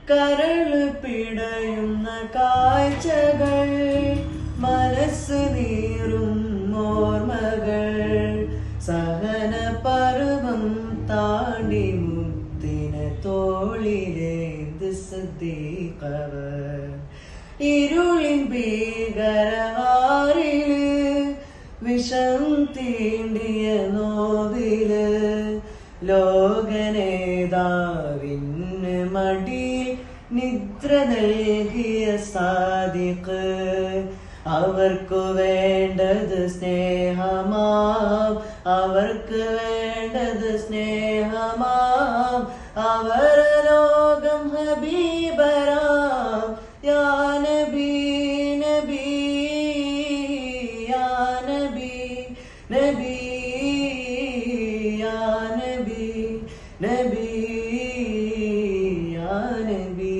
കരള് പിടയുന്ന കാഴ്ചകൾ, മനസ്സ് നീറും ഓർമ്മകൾ, സഹന പർവം താണ്ടി മുത്തിനെ തോളിലേന്ത് സിദ്ദീഖവർ. ഇരുളിൻ ഭീകരഹാരിൽ വിഷം തീണ്ടിയ നോവില്, ലോകനേതാവിന് മടിയിൽ നിദ്ര നൽകിയ സാദിഖ്. അവർക്ക് വേണ്ടത് സ്നേഹമാം, അവർക്ക് വേണ്ടത് സ്നേഹമാം, അവര ലോകം ഹബീബരാം. യാ നബി നബി യാ നബി നബി യാ നബി നബി യാ നബി.